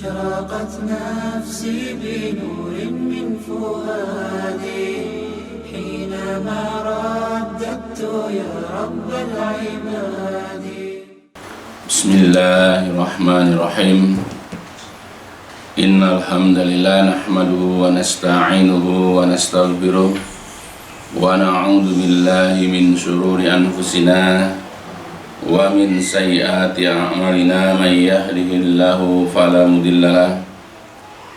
أشرقت نفسي بنور من فؤادي حينما رددت يا رب العباد. بسم الله الرحمن الرحيم. إن الحمد لله نحمده ونستعينه ونستغفره ونعوذ بالله من شرور أنفسنا ومن سيئات أعمالنا. من يهده الله فلا مضل له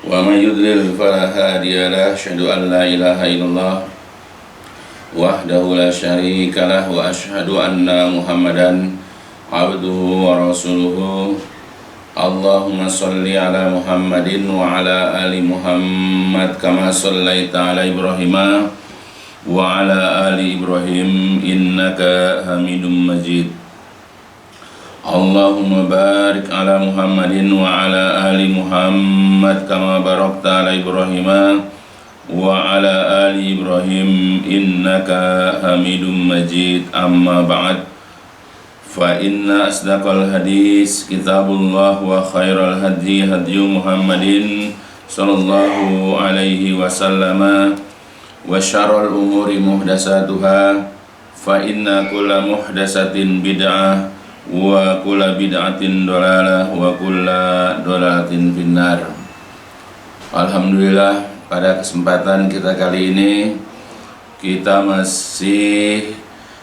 ومن يضلل فلا هادي له. أشهد أن لا إله إلا الله وحده لا شريك له وأشهد أن محمدا عبده ورسوله. اللهم صل على محمد وعلى آل محمد كما صليت على إبراهيم وعلى آل إبراهيم إنك حميد مجيد. اللهم بارك على محمد وعلى آل محمد كما باركت على إبراهيم وعلى آل إبراهيم إنك حميد مجيد. أما بعد فإن أصدق الحديث كتاب الله وخير الهدي هدي محمد صلى الله عليه وسلم وشر الأمور محدثاتها فإن كل محدثة بدعة وكل بدعة ضلالة وكل ضلالة في النار. Alhamdulillah, pada kesempatan kita kali ini kita masih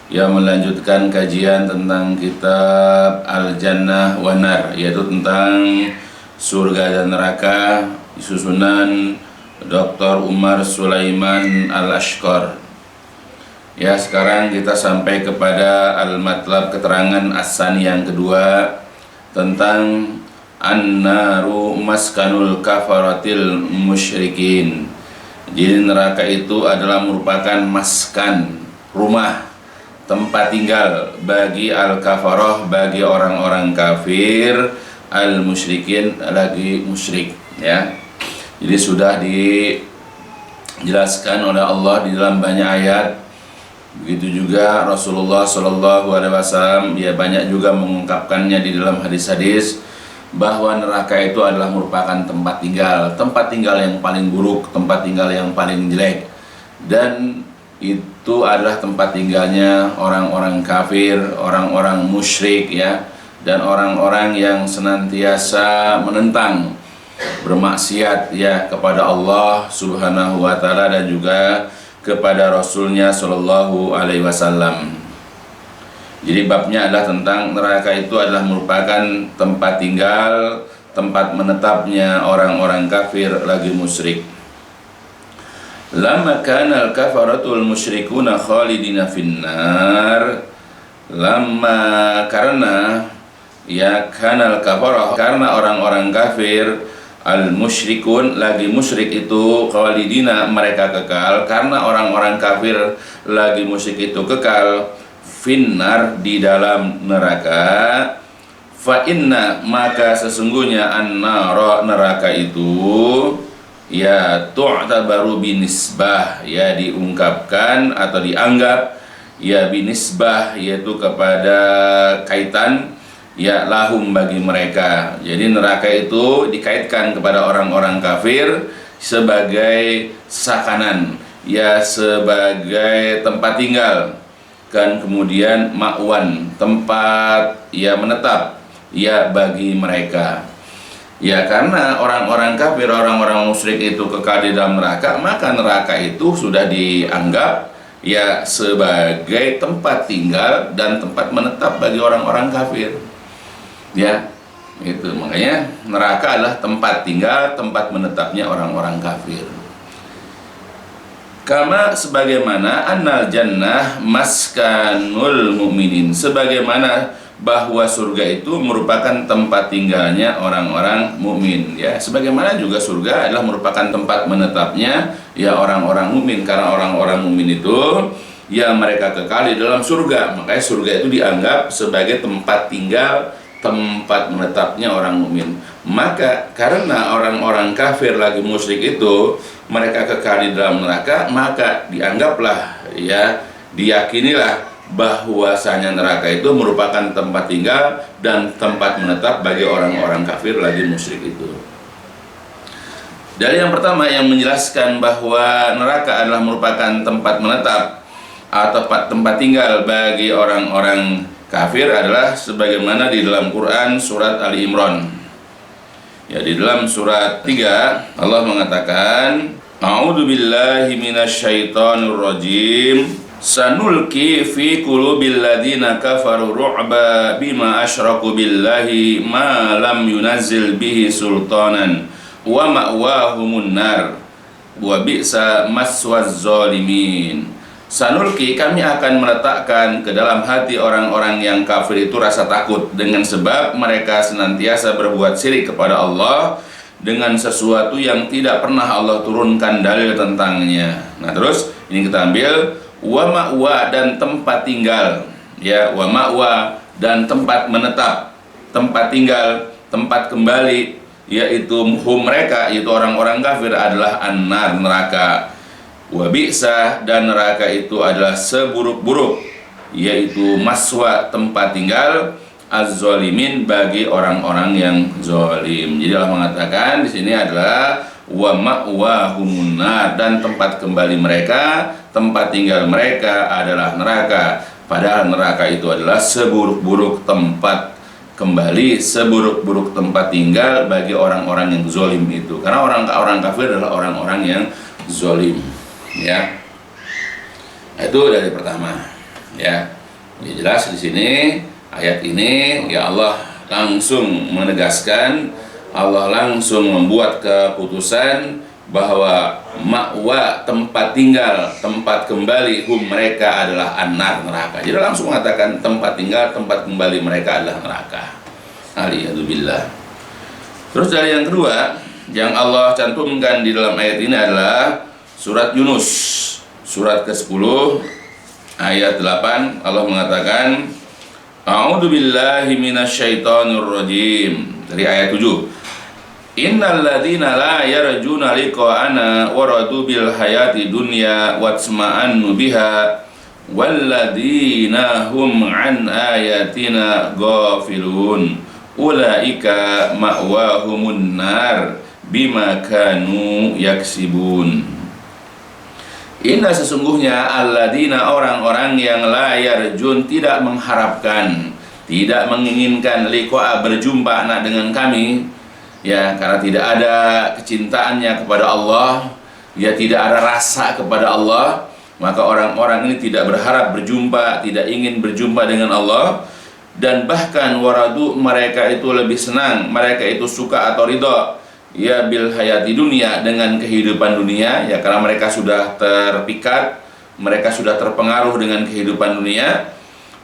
melanjutkan kajian tentang kitab Al-Jannah wa Nar, yaitu tentang surga dan neraka, susunan Dr. Umar Sulaiman Al-Ashqar. Ya, sekarang kita sampai kepada al-matlab, keterangan as-sani yang kedua tentang an-naru maskanul kafaratil musyrikin. Jadi neraka itu adalah merupakan maskan, rumah, tempat tinggal bagi al-kafarah, bagi orang-orang kafir, al-musyrikin, lagi musyrik, ya. Jadi sudah dijelaskan oleh Allah di dalam banyak ayat. Begitu juga Rasulullah SAW banyak juga mengungkapkannya di dalam hadis-hadis bahwa neraka itu adalah merupakan tempat tinggal yang paling buruk, tempat tinggal yang paling jelek, dan itu adalah tempat tinggalnya orang-orang kafir, orang-orang musyrik, ya, dan orang-orang yang senantiasa menentang, bermaksiat, ya, kepada Allah Subhanahu wa taala dan juga kepada Rasulnya Shallallahu Alaihi Wasallam. Jadi babnya adalah tentang neraka itu adalah merupakan tempat tinggal, tempat menetapnya orang-orang kafir lagi musyrik. Lamma kana al-kafaratul musyrikuna khalidina finnar. Lamma karena kana al-kafarah, karena orang-orang kafir, al-musyrikun lagi musyrik itu khalidina, mereka kekal, karena orang-orang kafir lagi musyrik itu kekal, finnar, di dalam neraka. Fa inna, maka sesungguhnya an-nara, neraka itu, ya, tu'tabaru binisbah, ya, diungkapkan atau dianggap, ya, binisbah, yaitu kepada kaitan, ya, lahum, bagi mereka. Jadi neraka itu dikaitkan kepada orang-orang kafir sebagai sakanan, ya, sebagai tempat tinggal, dan kemudian ma'wan, tempat, ya, menetap, ya, bagi mereka. Ya, karena orang-orang kafir, orang-orang musyrik itu kekal di dalam neraka, maka neraka itu sudah dianggap, ya, sebagai tempat tinggal dan tempat menetap bagi orang-orang kafir. Ya, itu makanya neraka adalah tempat tinggal, tempat menetapnya orang-orang kafir. Kama, sebagaimana annal jannah maskanul mu'minin, sebagaimana bahwa surga itu merupakan tempat tinggalnya orang-orang mukmin, ya, sebagaimana juga surga adalah merupakan tempat menetapnya, ya, orang-orang mukmin, karena orang-orang mukmin itu, ya, mereka kekal di dalam surga, makanya surga itu dianggap sebagai tempat tinggal, tempat menetapnya orang mukmin. Maka karena orang-orang kafir lagi musyrik itu mereka kekal di dalam neraka, maka dianggaplah, ya, diyakinilah bahwasanya neraka itu merupakan tempat tinggal dan tempat menetap bagi orang-orang kafir lagi musyrik itu. Dari yang pertama yang menjelaskan bahwa neraka adalah merupakan tempat menetap atau tempat tinggal bagi orang-orang kafir adalah sebagaimana di dalam Quran surat Ali Imran. Ya, di dalam surat 3 Allah mengatakan, A'udzu billahi minasyaitonir rajim. Sanulqi fi qulubil ladzina kafaru ru'ba bima asyraku billahi ma lam yunazzil bihi sultanan wa ma'wahumun nar wa bi'sa maswaz zalimin. Sanulqi, kami akan meletakkan ke dalam hati orang-orang yang kafir itu rasa takut dengan sebab mereka senantiasa berbuat syirik kepada Allah dengan sesuatu yang tidak pernah Allah turunkan dalil tentangnya. Nah, terus ini kita ambil wa ma'wa, dan tempat tinggal, ya, wa ma'wa, dan tempat menetap, tempat tinggal, tempat kembali, yaitu mereka, yaitu orang-orang kafir adalah an-nar, neraka. Wa bi'sa, dan neraka itu adalah seburuk-buruk, yaitu maswa, tempat tinggal, az-zalimin, bagi orang-orang yang zalim. Jadi Allah mengatakan di sini adalah wa ma'wahumun nar, dan tempat kembali mereka, tempat tinggal mereka adalah neraka. Padahal neraka itu adalah seburuk-buruk tempat kembali, seburuk-buruk tempat tinggal bagi orang-orang yang zalim itu. Karena orang kafir adalah orang-orang yang zalim. Ya, itu dari pertama. Ya, jelas di sini ayat ini ya Allah langsung menegaskan, Allah langsung membuat keputusan bahwa ma'wa, tempat tinggal, tempat kembali mereka adalah an-nar, neraka. Jadi langsung mengatakan tempat tinggal, tempat kembali mereka adalah neraka. Aliyadzubillah. Terus dari yang kedua yang Allah cantumkan di dalam ayat ini adalah surat Yunus, surat ke-10 ayat 8. Allah mengatakan, A'udzu billahi minasyaitonir rajim. Dari ayat 7. Innal ladzina la yarjuna liqa'ana wa radu bil hayati dunya watsma'annu biha walladzina hum an ayatina ghafilun ulaika ma'wahumun nar bima kanu yaksibun. Inna, sesungguhnya alladzina, orang-orang yang la yarjun, tidak mengharapkan, tidak menginginkan, liqa'a, berjumpa anak dengan kami, ya, karena tidak ada kecintaannya kepada Allah, ya, tidak ada rasa kepada Allah, maka orang-orang ini tidak berharap berjumpa, tidak ingin berjumpa dengan Allah. Dan bahkan waradu, mereka itu lebih senang, mereka itu suka atau ridho, ya, bil hayati dunia, dengan kehidupan dunia, ya, karena mereka sudah terpikat, mereka sudah terpengaruh dengan kehidupan dunia.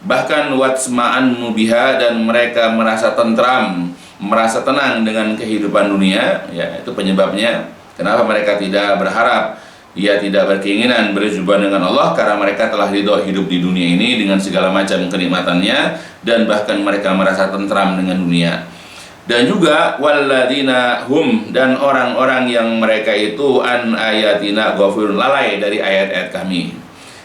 Bahkan watsma'annu biha, dan mereka merasa tentram, merasa tenang dengan kehidupan dunia, ya, itu penyebabnya kenapa mereka tidak berharap, ya, tidak berkeinginan berjumpa dengan Allah, karena mereka telah ridho hidup di dunia ini dengan segala macam kenikmatannya, dan bahkan mereka merasa tentram dengan dunia. Dan juga walladzina hum, dan orang-orang yang mereka itu an ayatina ghafilun, lalai dari ayat-ayat kami,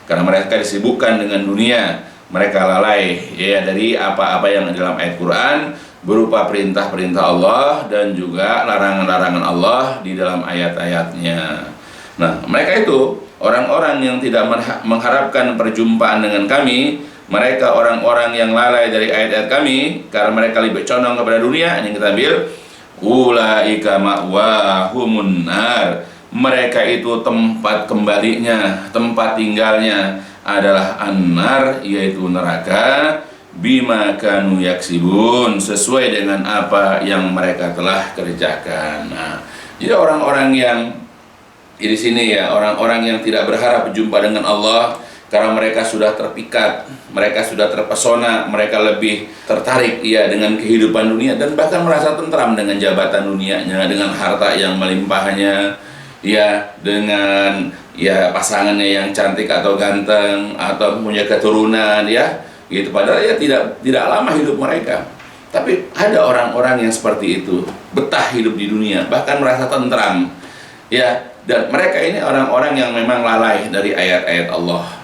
karena mereka disibukkan dengan dunia, mereka lalai, ya, dari apa-apa yang dalam ayat Quran berupa perintah-perintah Allah dan juga larangan-larangan Allah di dalam ayat-ayatnya. Nah, mereka itu orang-orang yang tidak mengharapkan perjumpaan dengan kami, mereka orang-orang yang lalai dari ayat-ayat kami karena mereka lebih condong kepada dunia. Ini kita ambil, ulaika ma'wahumun nar, mereka itu tempat kembalinya, tempat tinggalnya adalah an-nar, yaitu neraka, bima kanu yaksibun, sesuai dengan apa yang mereka telah kerjakan. Nah, jadi orang-orang yang di sini, ya, orang-orang yang tidak berharap berjumpa dengan Allah karena mereka sudah terpikat, mereka sudah terpesona, mereka lebih tertarik, ya, dengan kehidupan dunia, dan bahkan merasa tentram dengan jabatan dunianya, dengan harta yang melimpahnya, ya, dengan, ya, pasangannya yang cantik atau ganteng atau punya keturunan, ya, gitu. Padahal, ya, tidak lama hidup mereka. Tapi ada orang-orang yang seperti itu, betah hidup di dunia, bahkan merasa tentram, ya. Dan mereka ini orang-orang yang memang lalai dari ayat-ayat Allah,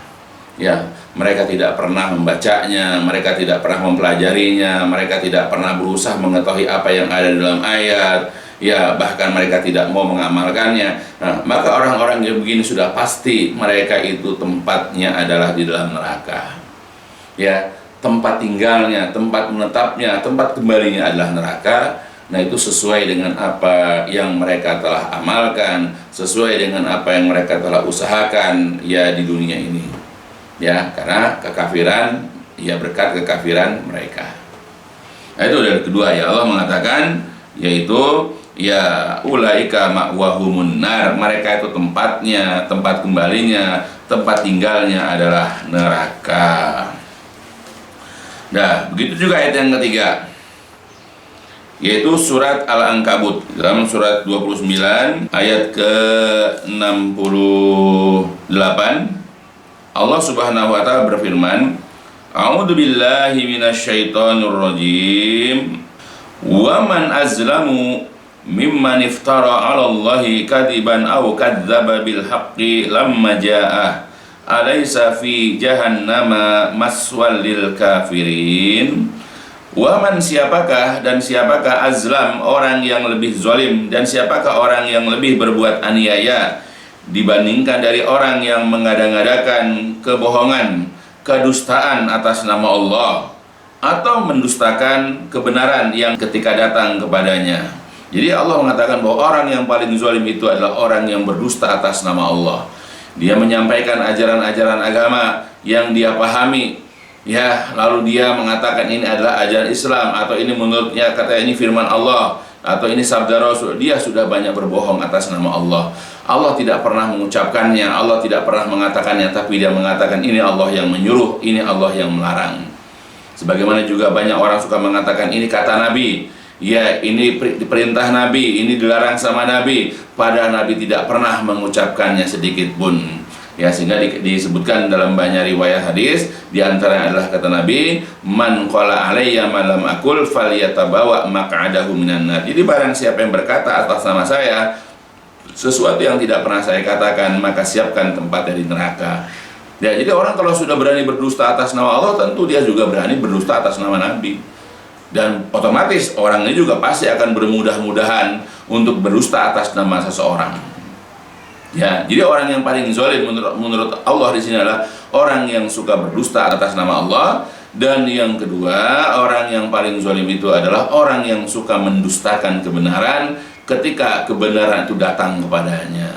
ya. Mereka tidak pernah membacanya, mereka tidak pernah mempelajarinya, mereka tidak pernah berusaha mengetahui apa yang ada dalam ayat, ya bahkan mereka tidak mau mengamalkannya. Nah, maka orang-orang yang begini sudah pasti mereka itu tempatnya adalah di dalam neraka. Ya, tempat tinggalnya, tempat menetapnya, tempat kembalinya adalah neraka. Nah, itu sesuai dengan apa yang mereka telah amalkan, sesuai dengan apa yang mereka telah usahakan ya di dunia ini. Ya, karena kekafiran, ya berkat kekafiran mereka. Nah, itu dari kedua ya Allah mengatakan, yaitu ya ulaika ma'wahumun nar, mereka itu tempatnya, tempat kembalinya, tempat tinggalnya adalah neraka. Nah, begitu juga ayat yang ketiga, yaitu surat Al-Ankabut, dalam surat 29 ayat ke-68, Allah Subhanahu wa taala berfirman, A'udzu billahi minasyaitonir rajim. Wa man azlamu mimman iftara 'ala Allahi kadiban aw kadzdzaba bil haqqi lamma ja'ah. Alaysa fi jahannama maswal lil kafirin. Wa man siapakah dan siapakah azlam, orang yang lebih zalim, dan siapakah orang yang lebih berbuat aniaya dibandingkan dari orang yang mengada-ngadakan kebohongan, kedustaan atas nama Allah, atau mendustakan kebenaran yang ketika datang kepadanya. Jadi Allah mengatakan bahwa orang yang paling zalim itu adalah orang yang berdusta atas nama Allah. Dia menyampaikan ajaran-ajaran agama yang dia pahami, ya, lalu dia mengatakan ini adalah ajaran Islam, atau ini menurutnya kata ini firman Allah, atau ini sabda Rasul. Dia sudah banyak berbohong atas nama Allah. Allah tidak pernah mengucapkannya, Allah tidak pernah mengatakannya, tapi dia mengatakan ini Allah yang menyuruh, ini Allah yang melarang. Sebagaimana juga banyak orang suka mengatakan ini kata Nabi, ya ini perintah Nabi, ini dilarang sama Nabi, padahal Nabi tidak pernah mengucapkannya sedikit pun. Ya, sehingga disebutkan dalam banyak riwayat hadis, di antara adalah kata Nabi, man qala alayya ma lam aqul falyatabawa maq'adahu minan nar. Jadi barang siapa yang berkata atas nama saya sesuatu yang tidak pernah saya katakan, maka siapkan tempat dari neraka. Ya, jadi orang kalau sudah berani berdusta atas nama Allah, tentu dia juga berani berdusta atas nama Nabi. Dan otomatis orang ini juga pasti akan bermudah-mudahan untuk berdusta atas nama seseorang. Ya, jadi orang yang paling zalim menurut Allah di sini adalah orang yang suka berdusta atas nama Allah. Dan yang kedua, orang yang paling zalim itu adalah orang yang suka mendustakan kebenaran ketika kebenaran itu datang kepadanya.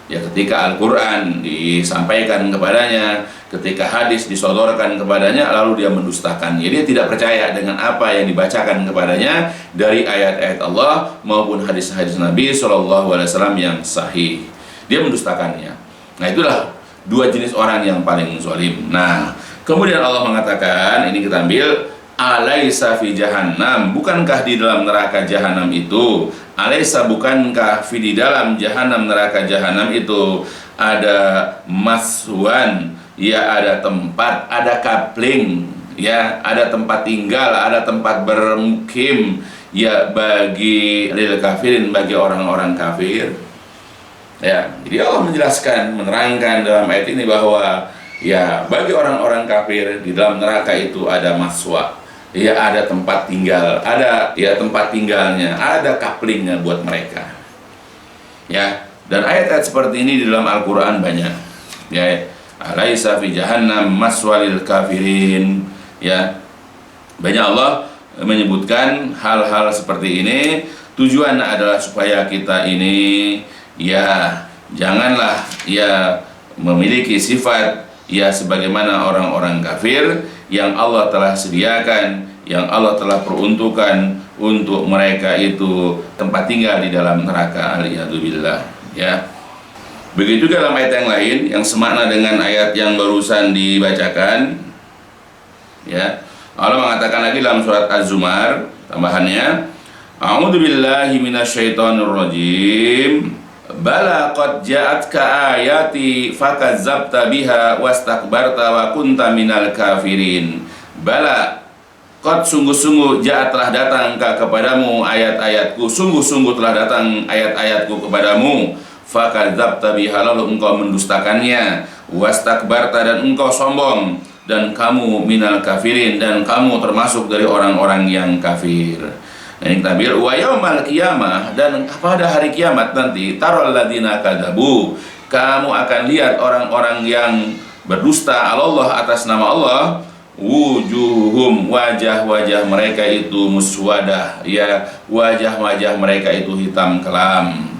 Ya, ketika Al-Quran disampaikan kepadanya, ketika hadis disodorkan kepadanya, lalu dia mendustakan. Jadi dia tidak percaya dengan apa yang dibacakan kepadanya dari ayat-ayat Allah maupun hadis-hadis Nabi SAW yang sahih. Dia mendustakannya. Nah, itulah dua jenis orang yang paling zalim. Nah, kemudian Allah mengatakan, ini kita ambil, Alaysa fi jahannam, bukankah di dalam neraka jahanam itu, Alaysa, bukankah fi di dalam jahanam, neraka jahanam itu ada maswan, ya ada tempat, ada kapling, ya ada tempat tinggal, ada tempat bermukim, ya bagi lil kafirin, bagi orang-orang kafir. Ya, jadi Allah menjelaskan, menerangkan dalam ayat ini bahwa ya bagi orang-orang kafir di dalam neraka itu ada maswa. Ya, ada tempat tinggal, ada ya tempat tinggalnya, ada kaplingnya buat mereka. Ya, dan ayat-ayat seperti ini di dalam Al-Qur'an banyak. Ya, Alaysa fi jahannam maswalil kafirin. Ya, banyak Allah menyebutkan hal-hal seperti ini. Tujuannya adalah supaya kita ini ya janganlah ya memiliki sifat ya sebagaimana orang-orang kafir yang Allah telah sediakan, yang Allah telah peruntukkan untuk mereka itu tempat tinggal di dalam neraka, aliyadzubillah. Ya, begitu dalam ayat yang lain yang semakna dengan ayat yang barusan dibacakan. Ya, Allah mengatakan lagi dalam surat Az-Zumar, tambahannya, A'udzu billahi minasyaitonir rajim. Bala qad ja'atka ayati fakazzabta biha wastakbarta wa kunta minal kafirin. Bala qad, sungguh-sungguh, ja'at, telah datang kepadamu ayat-ayatku, sungguh-sungguh telah datang ayat-ayatku kepadamu, fakadzabta biha, lalu engkau mendustakannya, wastakbarta, dan engkau sombong, dan kamu minal kafirin, dan kamu termasuk dari orang-orang yang kafir. Nah, ini tabir wa yaumal qiyamah, dan pada hari kiamat nanti taral ladzina kadzabu, kamu akan lihat orang-orang yang berdusta Allah atas nama Allah, wujuhum, wajah-wajah mereka itu muswadah, ya, wajah-wajah mereka itu hitam kelam.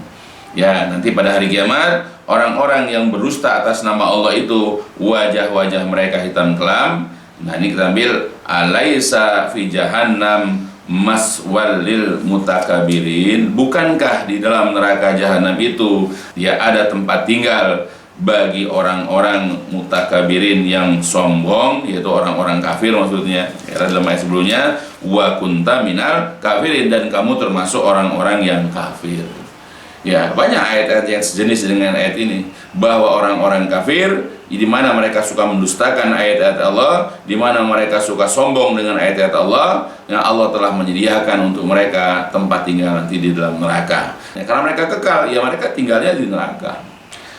Ya, nanti pada hari kiamat orang-orang yang berdusta atas nama Allah itu wajah-wajah mereka hitam kelam. Nah, ini kita ambil alaisa fi jahannam maswal lil mutakabirin, bukankah di dalam neraka jahanam itu ya ada tempat tinggal bagi orang-orang mutakabirin yang sombong, yaitu orang-orang kafir maksudnya. Ya, dalam ayat sebelumnya wa kunta minal kafirin, dan kamu termasuk orang-orang yang kafir. Ya, banyak ayat-ayat yang sejenis dengan ayat ini, bahwa orang-orang kafir di mana mereka suka mendustakan ayat-ayat Allah, di mana mereka suka sombong dengan ayat-ayat Allah, yang Allah telah menyediakan untuk mereka tempat tinggal nanti di dalam neraka. Ya, karena mereka kekal, ya mereka tinggalnya di neraka.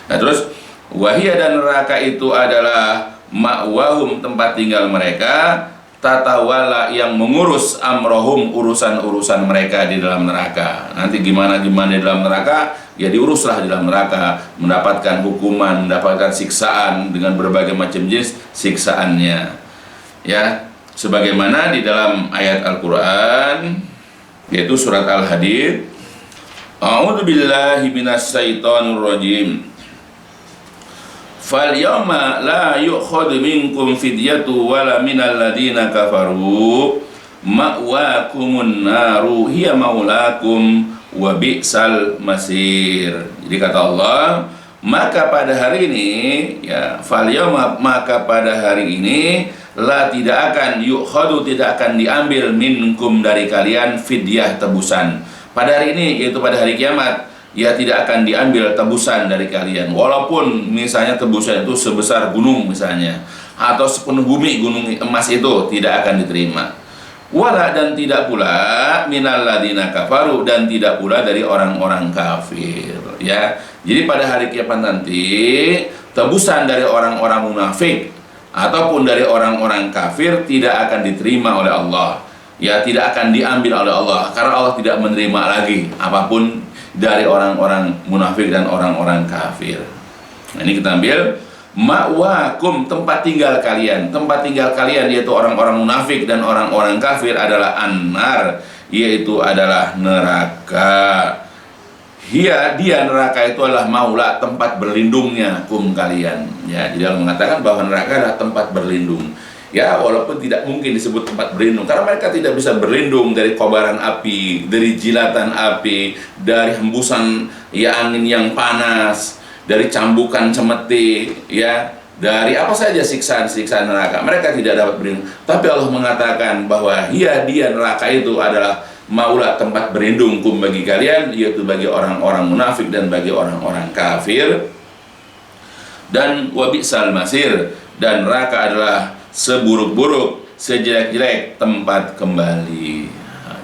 Nah, terus wahia, dan neraka itu adalah ma'wahum, tempat tinggal mereka, tatawala, yang mengurus amrohum, urusan-urusan mereka di dalam neraka. Nanti gimana di dalam neraka, ya diuruslah di dalam neraka, mendapatkan hukuman, mendapatkan siksaan dengan berbagai macam jenis siksaannya. Ya, sebagaimana di dalam ayat Al-Qur'an, yaitu surat Al-Hadid, a'udzubillahi minasyaitonir rajim. Fal yawma la yu'khadhu minkum fidyatu wala minal ladina kafaru ma'wakumun naru hiya maulakum wa bi'sal masir. Jadi kata Allah, maka pada hari ini, ya, fal yawma, maka pada hari ini, la, tidak akan, yu'khadhu, tidak akan diambil, minkum, dari kalian, fidyah, tebusan. Pada hari ini, yaitu pada hari kiamat, ya tidak akan diambil tebusan dari kalian, walaupun misalnya tebusan itu sebesar gunung misalnya, atau sepenuh bumi gunung emas, itu tidak akan diterima. Wala, dan tidak pula minal ladina kafaru, dan tidak pula dari orang-orang kafir. Ya, jadi pada hari kiamat nanti tebusan dari orang-orang munafik ataupun dari orang-orang kafir tidak akan diterima oleh Allah. Ya, tidak akan diambil oleh Allah, karena Allah tidak menerima lagi apapun dari orang-orang munafik dan orang-orang kafir. Nah, ini kita ambil ma'wakum, tempat tinggal kalian. Tempat tinggal kalian yaitu orang-orang munafik dan orang-orang kafir adalah an-nar, yaitu adalah neraka. Dia neraka itu adalah maula, tempat berlindungnya kum kalian. Ya, jadi Allah mengatakan bahwa neraka adalah tempat berlindung. Ya, walaupun tidak mungkin disebut tempat berlindung, karena mereka tidak bisa berlindung dari kobaran api, dari jilatan api, dari hembusan ya angin yang panas, dari cambukan cemeti, ya, dari apa saja siksaan-siksaan neraka. Mereka tidak dapat berlindung. Tapi Allah mengatakan bahwa dia neraka itu adalah maula, tempat berlindung kum bagi kalian, yaitu bagi orang-orang munafik dan bagi orang-orang kafir. Dan wabi'sal masir, dan neraka adalah seburuk-buruk, sejelek-jelek tempat kembali.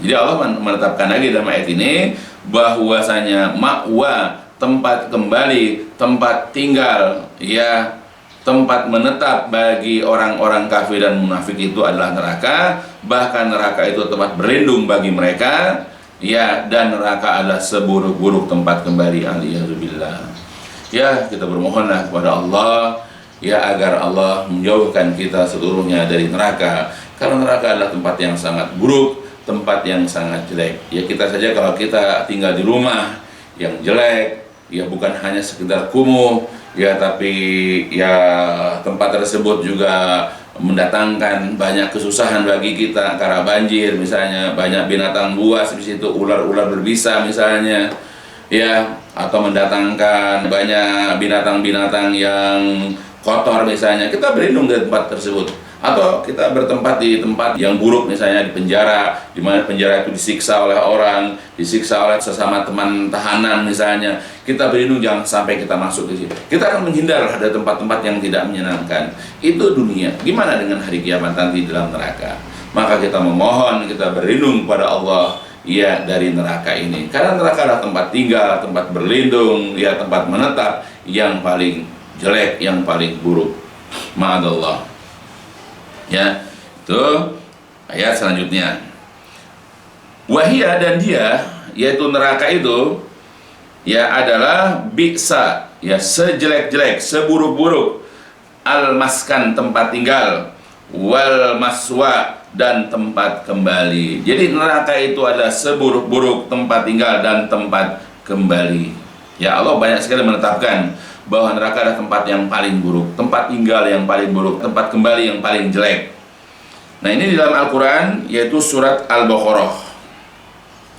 Jadi Allah menetapkan lagi dalam ayat ini bahwasanya ma'wa, tempat kembali, tempat tinggal, ya, tempat menetap bagi orang-orang kafir dan munafik itu adalah neraka. Bahkan neraka itu tempat berlindung bagi mereka, ya, dan neraka adalah seburuk-buruk tempat kembali. Alhamdulillah. Ya, kita bermohonlah kepada Allah, ya, agar Allah menjauhkan kita seluruhnya dari neraka, karena neraka adalah tempat yang sangat buruk, tempat yang sangat jelek. Ya, kita saja kalau kita tinggal di rumah yang jelek, ya bukan hanya sekedar kumuh, ya, tapi ya tempat tersebut juga mendatangkan banyak kesusahan bagi kita, karena banjir misalnya, banyak binatang buas di situ, ular-ular berbisa misalnya, ya, atau mendatangkan banyak binatang-binatang yang kotor misalnya. Kita berlindung dari tempat tersebut. Atau kita bertempat di tempat yang buruk, misalnya di penjara, di mana penjara itu disiksa oleh orang, disiksa oleh sesama teman tahanan misalnya. Kita berlindung jangan sampai kita masuk ke situ. Kita akan menghindar dari tempat-tempat yang tidak menyenangkan. Itu dunia. Gimana dengan hari kiamat nanti dalam neraka? Maka kita memohon, kita berlindung kepada Allah, ya, dari neraka ini. Karena neraka adalah tempat tinggal, tempat berlindung, ya, tempat menetap yang paling jelek, yang paling buruk. Ma'adallah. Ya, itu ayat selanjutnya. Wahia, dan dia, yaitu neraka itu, ya adalah bi'sa, ya sejelek-jelek, seburuk-buruk, al-maskan tempat tinggal, wal maswa dan tempat kembali. Jadi neraka itu adalah seburuk-buruk tempat tinggal dan tempat kembali. Ya, Allah banyak sekali menetapkan bahwa neraka adalah tempat yang paling buruk, tempat tinggal yang paling buruk, tempat kembali yang paling jelek. Nah, ini di dalam Al-Quran, yaitu surat Al-Baqarah.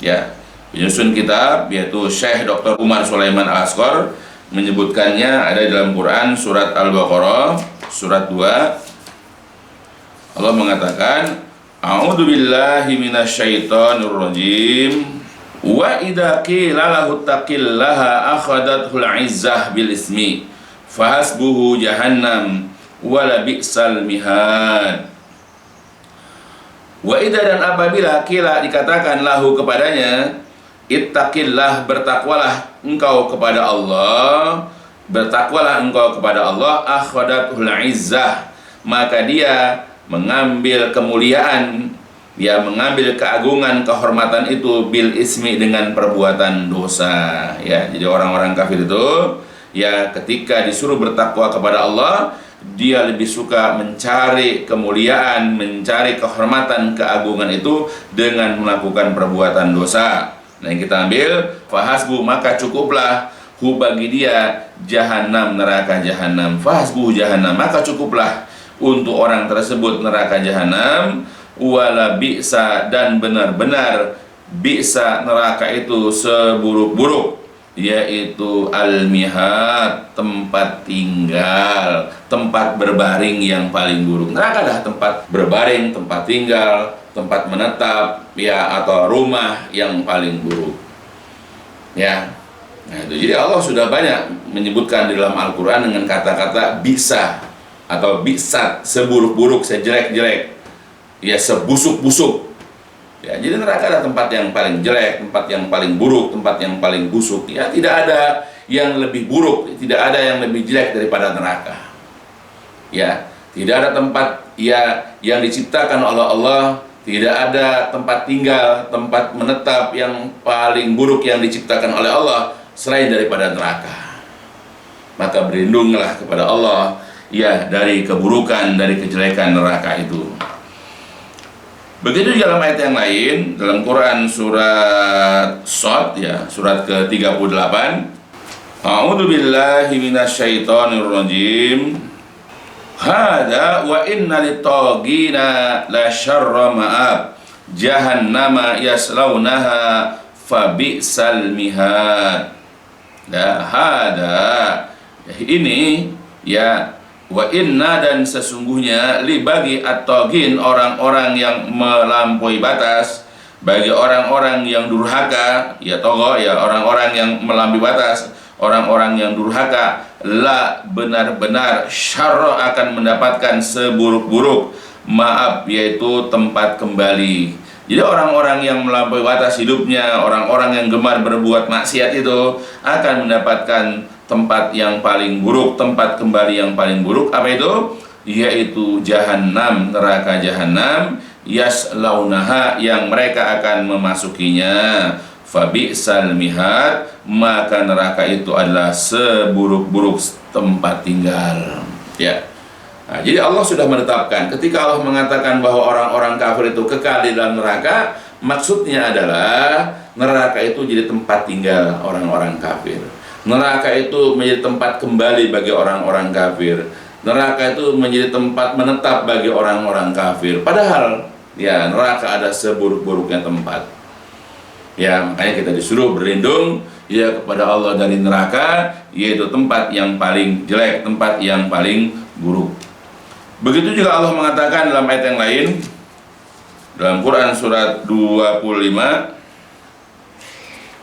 Ya, penyusun kitab yaitu Syekh Dr. Umar Sulaiman Al-Asqar menyebutkannya ada di dalam Quran surat Al-Baqarah surat 2. Allah mengatakan, A'udzu billahi minasyaitonir rajim. Wa idza qila lahu taqillaha akhadathul 'izzah bil ismi fahasbuhu jahannam wa la bi'sal mihad. Wa idza, dan apabila qila dikatakan lahu kepadanya, ittaqillah, bertakwalah engkau kepada Allah, bertakwalah engkau kepada Allah, akhadathul 'izzah, maka dia mengambil kemuliaan, dia mengambil keagungan, kehormatan itu bil ismi, dengan perbuatan dosa. Ya, jadi orang-orang kafir itu ya ketika disuruh bertakwa kepada Allah, dia lebih suka mencari kemuliaan, mencari kehormatan, keagungan itu dengan melakukan perbuatan dosa. Nah, yang kita ambil fahasbu, maka cukuplah hu bagi dia jahanam, neraka jahanam. Fahasbu jahanam, maka cukuplah untuk orang tersebut neraka jahanam. Wala bi'sa, dan benar-benar bi'sa, neraka itu seburuk-buruk, yaitu al-mihad, tempat tinggal, tempat berbaring yang paling buruk. Neraka adalah tempat berbaring, tempat tinggal, tempat menetap, ya, atau rumah yang paling buruk. Ya. Nah, itu. Jadi Allah sudah banyak menyebutkan di dalam Al-Qur'an dengan kata-kata bisa atau bi'sat, seburuk-buruk, sejelek-jelek, ya, sebusuk-busuk. Ya, jadi neraka adalah tempat yang paling jelek, tempat yang paling buruk, tempat yang paling busuk. Ya, tidak ada yang lebih buruk, tidak ada yang lebih jelek daripada neraka. Ya, tidak ada tempat ya yang diciptakan oleh Allah, tidak ada tempat tinggal, tempat menetap yang paling buruk yang diciptakan oleh Allah selain daripada neraka. Maka berlindunglah kepada Allah ya dari keburukan, dari kejelekan neraka itu. Begitu dalam ayat yang lain dalam Quran surat Shad, ya, surat ke-38. A'udzu billahi minasyaitonir rajim. Hada wa inna lit-taghina la syarra ma'ab jahannama yaslaunaha fabi'sal mihad. Nah, hada, ini ya, wa inna, dan sesungguhnya li bagi at-taghin, orang-orang yang melampaui batas, bagi orang-orang yang durhaka, ya togo, ya orang-orang yang melampaui batas, orang-orang yang durhaka, la, benar-benar syarra, akan mendapatkan seburuk-buruk maaf, yaitu tempat kembali. Jadi orang-orang yang melampaui batas hidupnya, orang-orang yang gemar berbuat maksiat itu akan mendapatkan tempat yang paling buruk, tempat kembali yang paling buruk. Apa itu? Yaitu jahanam, neraka jahanam, yaslaunaha, yang mereka akan memasukinya. Fabi'sal mihad, maka neraka itu adalah seburuk-buruk tempat tinggal. Ya. Nah, jadi Allah sudah menetapkan, ketika Allah mengatakan bahwa orang-orang kafir itu kekal di dalam neraka, maksudnya adalah neraka itu jadi tempat tinggal orang-orang kafir. Neraka itu menjadi tempat kembali bagi orang-orang kafir. Neraka itu menjadi tempat menetap bagi orang-orang kafir. Padahal ya, neraka ada seburuk-buruknya tempat. Ya, makanya kita disuruh berlindung ya kepada Allah dari neraka, yaitu tempat yang paling jelek, tempat yang paling buruk. Begitu juga Allah mengatakan dalam ayat yang lain dalam Quran surat 25,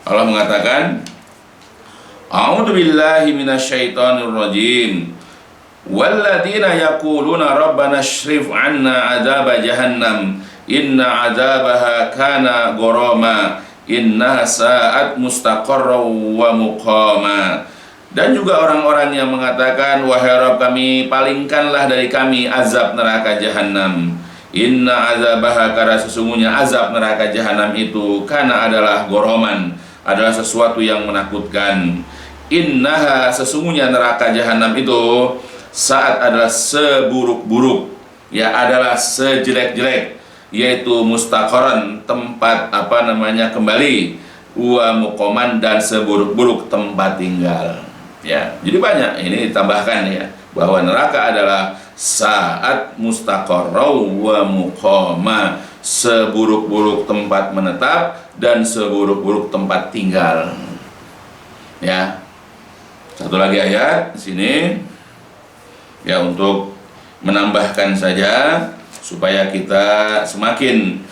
Allah mengatakan, A'udzu billahi minasyaitonir rajim. Walladzina yaquluna rabbana ashrif 'anna 'adzaba jahannam inna 'adzabaha kana gharama innaha sa'at mustaqarra wa muqama. Dan juga orang-orang yang mengatakan, wahai Rabb kami, palingkanlah dari kami azab neraka jahanam Inna azabaha, karena sesungguhnya azab neraka jahanam itu kana adalah goroman, adalah sesuatu yang menakutkan. Innaha, sesungguhnya neraka jahanam itu saat adalah seburuk-buruk, ya adalah sejelek-jelek, yaitu mustaqaran, tempat kembali, wa muqaman, dan seburuk-buruk tempat tinggal. Ya, jadi banyak ini ditambahkan ya, bahwa neraka adalah saat mustaqarra wa muqama, seburuk-buruk tempat menetap dan seburuk-buruk tempat tinggal. Ya. Satu lagi ayat di sini ya, untuk menambahkan saja supaya kita semakin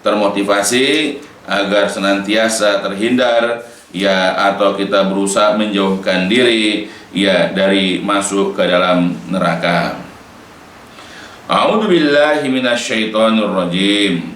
termotivasi agar senantiasa terhindar ya, atau kita berusaha menjauhkan diri ya dari masuk ke dalam neraka. A'udzubillahi minasyaitonir rajim.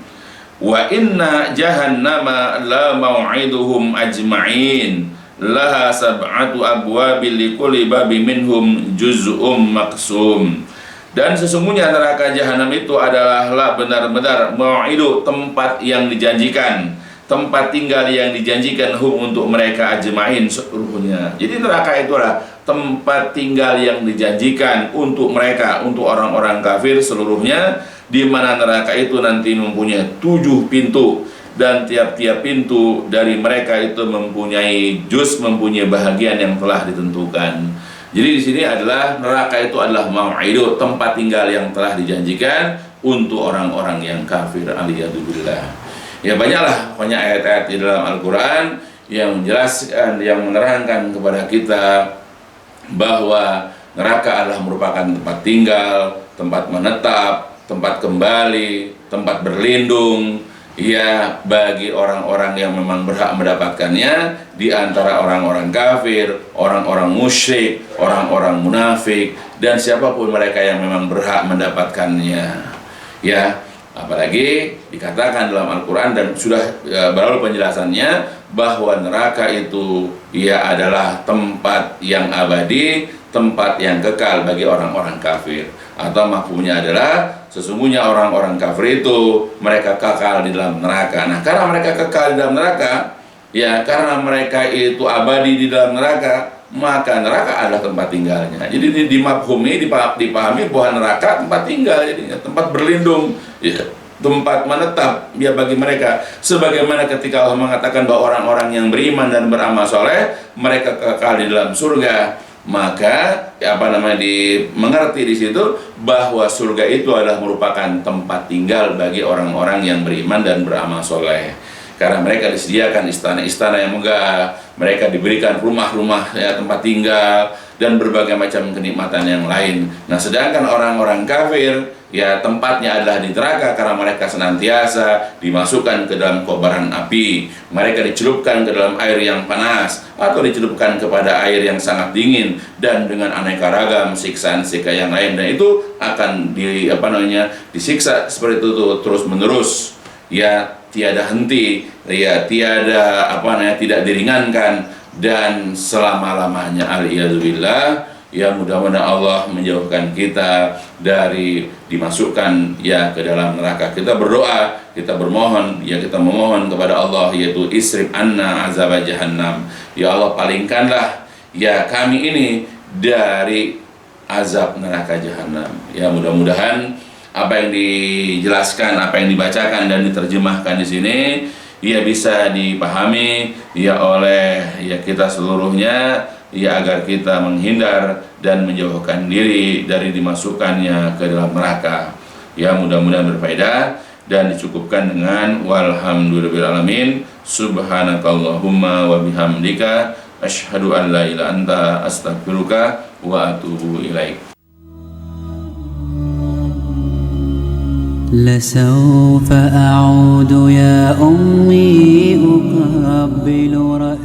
Wa inna jahannama la mau'iduhum ajma'in. Laha sab'atu abwabil likulli babin minhum juz'um maksum. Dan sesungguhnya neraka jahanam itu adalah benar-benar mau'idu, tempat yang dijanjikan, tempat tinggal yang dijanjikan untuk mereka ajma'in seluruhnya. Jadi neraka itulah tempat tinggal yang dijanjikan untuk mereka, untuk orang-orang kafir seluruhnya, di mana neraka itu nanti mempunyai 7 pintu, dan tiap-tiap pintu dari mereka itu mempunyai mempunyai bahagian yang telah ditentukan. Jadi di sini adalah neraka itu adalah mau'idu, tempat tinggal yang telah dijanjikan untuk orang-orang yang kafir, aliyadzubillah. Ya, banyak ayat-ayat di dalam Al-Quran yang menjelaskan, yang menerangkan kepada kita bahwa neraka adalah merupakan tempat tinggal, tempat menetap, tempat kembali, tempat berlindung ya, bagi orang-orang yang memang berhak mendapatkannya, di antara orang-orang kafir, orang-orang musyrik, orang-orang munafik, dan siapapun mereka yang memang berhak mendapatkannya ya. Apalagi dikatakan dalam Al-Quran dan sudah berlalu penjelasannya bahwa neraka itu ya adalah tempat yang abadi, tempat yang kekal bagi orang-orang kafir. Atau mafhumnya adalah sesungguhnya orang-orang kafir itu mereka kekal di dalam neraka. Nah, karena mereka kekal di dalam neraka, ya karena mereka itu abadi di dalam neraka, maka neraka adalah tempat tinggalnya. Jadi ini dipahami bahwa neraka tempat tinggal, jadinya tempat berlindung, ya, tempat menetap ya bagi mereka. Sebagaimana ketika Allah mengatakan bahwa orang-orang yang beriman dan beramal soleh mereka kekal di dalam surga, maka dimengerti di situ bahwa surga itu adalah merupakan tempat tinggal bagi orang-orang yang beriman dan beramal soleh. Karena mereka disediakan istana-istana yang megah, mereka diberikan rumah-rumah ya, tempat tinggal, dan berbagai macam kenikmatan yang lain. Nah, sedangkan orang-orang kafir ya tempatnya adalah di neraka, karena mereka senantiasa dimasukkan ke dalam kobaran api, mereka dicelupkan ke dalam air yang panas, atau dicelupkan kepada air yang sangat dingin, dan dengan aneka ragam siksaan-siksaan yang lain, dan itu akan disiksa seperti itu terus menerus ya, tiada henti ya, tidak diringankan dan selama-lamanya, aliyadzubillah. Ya, mudah-mudahan Allah menjauhkan kita dari dimasukkan ya ke dalam neraka. Kita berdoa, kita bermohon, ya kita memohon kepada Allah, yaitu isrif anna azab jahannam. Ya Allah, palingkanlah ya kami ini dari azab neraka jahanam. Ya, mudah-mudahan apa yang dijelaskan, apa yang dibacakan dan diterjemahkan di sini ya bisa dipahami ya oleh ya kita seluruhnya, ya agar kita menghindar dan menjauhkan diri dari dimasukkannya ke dalam neraka. Ya, mudah-mudahan berfaedah dan dicukupkan dengan walhamdulillahirabbil alamin. Subhanakallahumma wa bihamdika asyhadu an la ilaha illa anta astaghfiruka wa atubu ilaik. لسوف أعود يا أمي أقبل رأسي